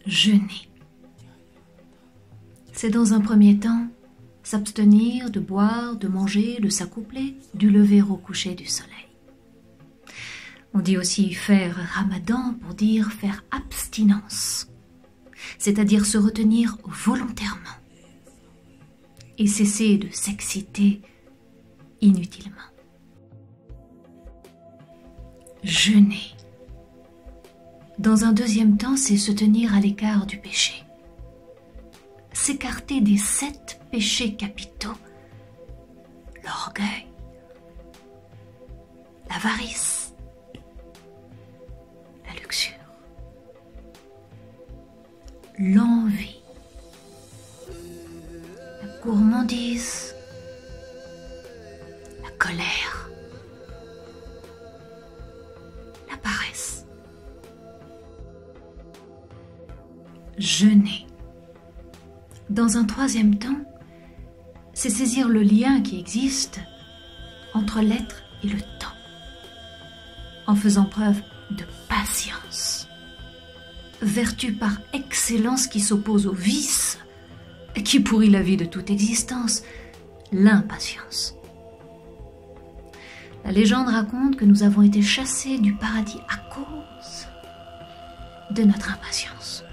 Jeûner. C'est dans un premier temps s'abstenir de boire, de manger, de s'accoupler du lever au coucher du soleil. On dit aussi faire ramadan pour dire faire abstinence, c'est-à-dire se retenir volontairement et cesser de s'exciter inutilement. Jeûner. Dans un deuxième temps, c'est se tenir à l'écart du péché, s'écarter des 7 péchés capitaux: l'orgueil, l'avarice, la luxure, l'envie, la gourmandise, la colère, la paresse. Jeûner. Dans un troisième temps, c'est saisir le lien qui existe entre l'être et le temps, en faisant preuve de patience, vertu par excellence qui s'oppose au vice, qui pourrit la vie de toute existence, l'impatience. La légende raconte que nous avons été chassés du paradis à cause de notre impatience,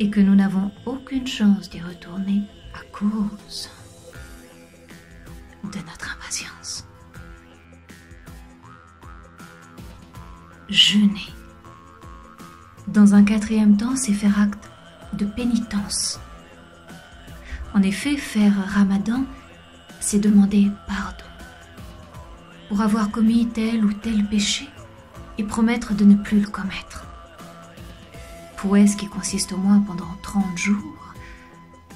et que nous n'avons aucune chance d'y retourner à cause de notre impatience. Jeûner. Dans un quatrième temps, c'est faire acte de pénitence. En effet, faire ramadan, c'est demander pardon pour avoir commis tel ou tel péché et promettre de ne plus le commettre. Prouesse qui consiste au moins pendant 30 jours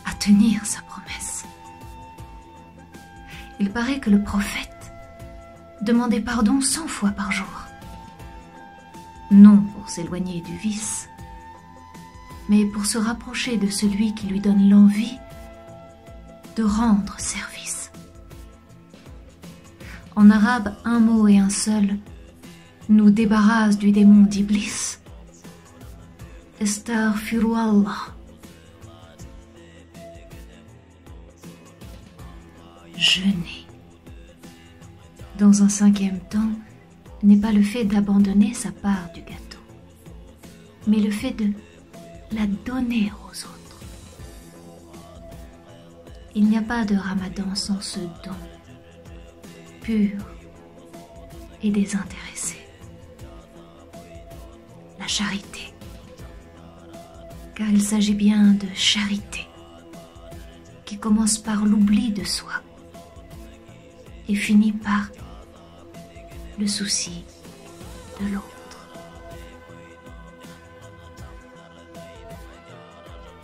à tenir sa promesse. Il paraît que le prophète demandait pardon 100 fois par jour. Non pour s'éloigner du vice, mais pour se rapprocher de celui qui lui donne l'envie de rendre service. En arabe, un mot et un seul nous débarrasse du démon d'Iblis. Astaghfirullah. Jeûner. Dans un cinquième temps, n'est pas le fait d'abandonner sa part du gâteau, mais le fait de la donner aux autres. Il n'y a pas de ramadan sans ce don, pur et désintéressé. La charité, car il s'agit bien de charité, qui commence par l'oubli de soi et finit par le souci de l'autre.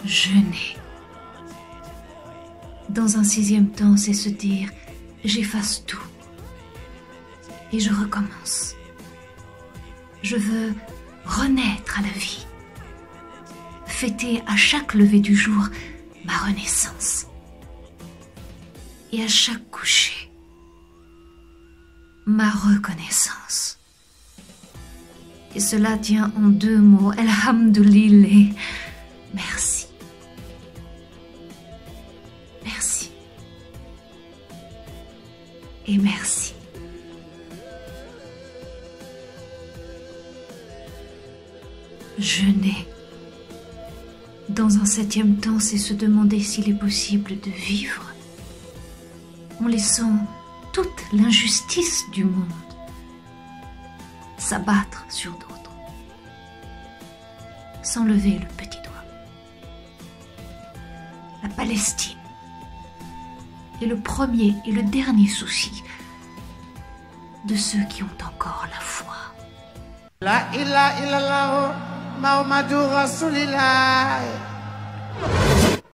Jeûner. Dans un sixième temps, c'est se dire « j'efface tout et je recommence. Je veux renaître à la vie, fêter à chaque lever du jour ma renaissance et à chaque coucher ma reconnaissance. » Et cela tient en 2 mots, Alhamdulillah, merci. Merci. Et merci. Jeûner. Dans un 7e temps, c'est se demander s'il est possible de vivre en laissant toute l'injustice du monde s'abattre sur d'autres, sans lever le petit doigt. La Palestine est le premier et le dernier souci de ceux qui ont encore la foi. La ilaha illallah Muhammadur Rasulullah.